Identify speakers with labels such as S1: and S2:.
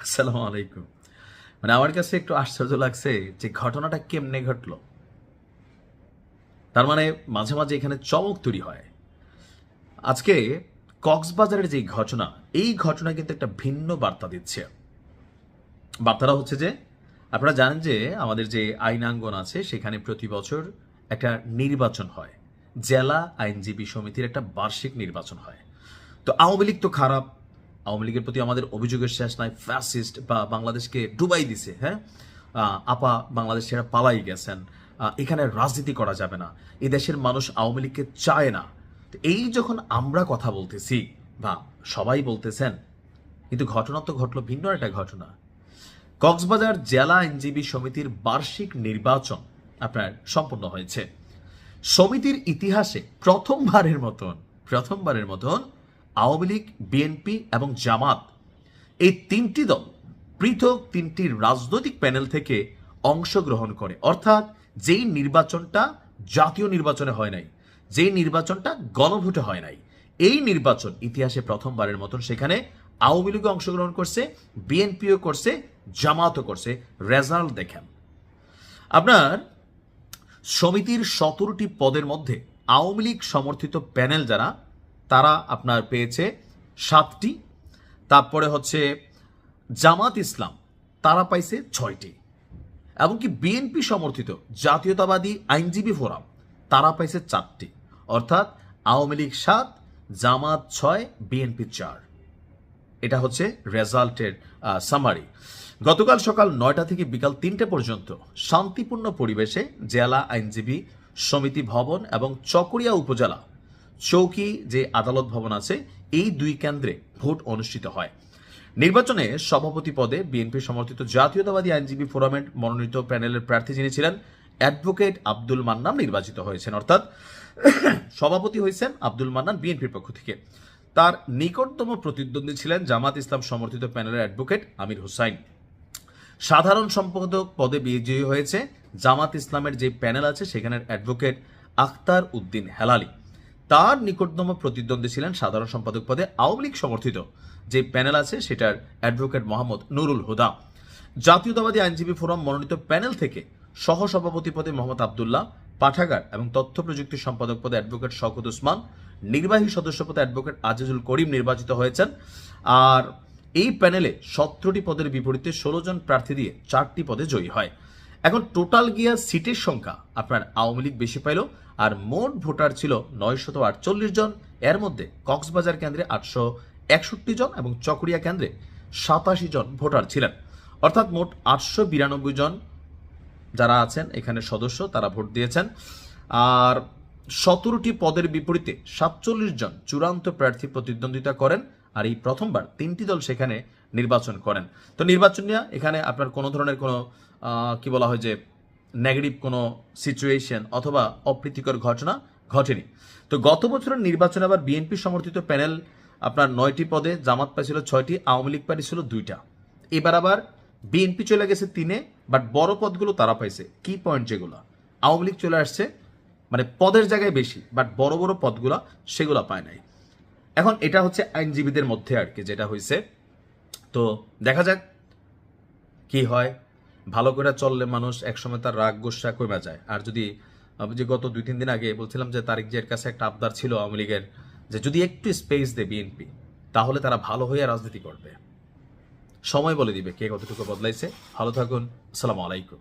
S1: আসসালামু আলাইকুম। মানে আমার কাছে একটু আশ্চর্য লাগছে যে ঘটনাটা কেমনে ঘটলো। তার মানে মাঝে, মাঝে এখানে চমক তৈরি হয়। আজকে কক্সবাজারের যেই ঘটনা, এই ঘটনা কিন্তু একটা ভিন্ন বার্তা দিচ্ছে। বার্তাটা হচ্ছে যে আপনারা জানেন যে আমাদের যে আইনাঙ্গন আছে সেখানে প্রতি বছর একটা নির্বাচন হয়। জেলা আইনজীবী সমিতির একটা বার্ষিক নির্বাচন হয়। তো আওয়ামী লীগ তো খারাপ, আওয়ামী লীগের প্রতি আমাদের অভিযোগের শেষ নাই, ফ্যাসিস্ট বা বাংলাদেশকে ডুবাই দিছে। হ্যাঁ, আপা বাংলাদেশ ছেড়ে পালাই গেছেন, এখানে রাজনীতি করা যাবে না, এই দেশের মানুষ আওয়ামী লীগকে চায় না। তো এই যখন আমরা কথা বলতেছি বা সবাই বলতেছেন, কিন্তু ঘটনা তো ঘটলো ভিন্ন একটা ঘটনা। কক্সবাজার জেলা আইনজীবী সমিতির বার্ষিক নির্বাচন আপনার সম্পন্ন হয়েছে। সমিতির ইতিহাসে প্রথমবারের মতন আওয়ামী লীগ, বিএনপি এবং জামাত, এই তিনটি দল পৃথক তিনটি রাজনৈতিক প্যানেল থেকে অংশগ্রহণ করে। অর্থাৎ যেই নির্বাচনটা জাতীয় নির্বাচনে হয় নাই, যেই নির্বাচনটা গণভোটে হয় নাই, এই নির্বাচন ইতিহাসে প্রথমবারের মতন সেখানে আওয়ামী লীগও অংশগ্রহণ করছে, বিএনপিও করছে, জামাতও করছে। রেজাল্ট দেখেন আপনার, সমিতির 17টি পদের মধ্যে আওয়ামী লীগ সমর্থিত প্যানেল যারা, তারা আপনার পেয়েছে 7টি। তারপরে হচ্ছে জামাত ইসলাম, তারা পাইছে 6টি। এমনকি বিএনপি সমর্থিত জাতীয়তাবাদী আইনজীবী ফোরাম, তারা পাইছে 4টি। অর্থাৎ আওয়ামী লীগ 7, জামাত 6, বিএনপি 4। এটা হচ্ছে রেজাল্টের সামারি। গতকাল সকাল 9টা থেকে বিকাল 3টে পর্যন্ত শান্তিপূর্ণ পরিবেশে জেলা আইনজীবী সমিতি ভবন এবং চকরিয়া উপজেলা চৌকি যে আদালত ভবন আছে, এই দুই কেন্দ্রে ভোট অনুষ্ঠিত হয়। নির্বাচনে সভাপতি পদে বিএনপি সমর্থিত জাতীয়তাবাদী আইনজীবী ফোরামের মনোনীত প্যানেলের প্রার্থী যিনি ছিলেন অ্যাডভোকেট আব্দুল মান্নান নির্বাচিত হয়েছেন। অর্থাৎ সভাপতি হয়েছেন আব্দুল মান্নান বিএনপির পক্ষ থেকে। তার নিকটতম প্রতিদ্বন্দ্বী ছিলেন জামাত ইসলাম সমর্থিত প্যানেলের অ্যাডভোকেট আমির হোসাইন। সাধারণ সম্পাদক পদে বিজয়ী হয়েছে জামাত ইসলামের যে প্যানেল আছে সেখানের অ্যাডভোকেট আখতার উদ্দিন হেলালি। তার নিকটতম প্রতিদ্বন্দ্বী ছিলেন সাধারণ সম্পাদক পদে আওয়ামী লীগ সমর্থিত যে প্যানেল আছে সেটার অ্যাডভোকেট মোহাম্মদ নুরুল হুদা। জাতীয়তাবাদী আইনজীবী ফোরাম মনোনীত প্যানেল থেকে সহসভাপতি পদে মোহাম্মদ আবদুল্লাহ, পাঠাগার এবং তথ্য প্রযুক্তি সম্পাদক পদে অ্যাডভোকেট শওকত উসমান, নির্বাহী সদস্য পদে অ্যাডভোকেট আজিজুল করিম নির্বাচিত হয়েছেন। আর এই প্যানেলে 17টি পদের বিপরীতে 16 জন প্রার্থী দিয়ে 4টি পদে জয়ী হয়। এখন টোটাল গিয়া সিটের সংখ্যা আপনার আওয়ামী লীগ বেশি পাইল, আর মোট ভোটার ছিল 948 জন। এর মধ্যে কক্সবাজার কেন্দ্রে 861 জন এবং চকরিয়া কেন্দ্রে 87 জন ভোটার ছিলেন। অর্থাৎ মোট 892 জন যারা আছেন এখানে সদস্য, তারা ভোট দিয়েছেন। আর 17টি পদের বিপরীতে 47 জন চূড়ান্ত প্রার্থী প্রতিদ্বন্দ্বিতা করেন। আর এই প্রথমবার 3টি দল সেখানে নির্বাচন করেন। তো নির্বাচন নিয়ে এখানে আপনার কোনো ধরনের কোনো কি বলা হয় যে নেগেটিভ কোনো সিচুয়েশন অথবা অপ্রীতিকর ঘটনা ঘটেনি। তো গত বছরের নির্বাচনে আবার বিএনপি সমর্থিত প্যানেল আপনার 9টি পদে, জামাত পাইছিল 6টি, আওয়ামী লীগ পাইছিল 2টা। এবার আবার বিএনপি চলে গেছে 3-এ, বাট বড় পদগুলো তারা পাইছে। কি পয়েন্ট যেগুলো, আওয়ামী লীগ চলে আসছে মানে পদের জায়গায় বেশি, বাট বড় বড় পদগুলো সেগুলো পায় নাই। এখন এটা হচ্ছে আইনজীবীদের মধ্যে আর কি যেটা হয়েছে। তো দেখা যাক কি হয়। ভালো করে চললে মানুষ একসময় তার রাগ গোসা কমে যায়। আর যদি যে গত 2-3 দিন আগে বলছিলাম যে তারেক জিয়ার কাছে একটা আবদার ছিল আওয়ামী লীগের, যে যদি একটু স্পেস দেয় বিএনপি, তাহলে তারা ভালো হয়ে রাজনীতি করবে। সময় বলে দিবে কে কতটুকু বদলাইছে। ভালো থাকুন, আসসালামু আলাইকুম।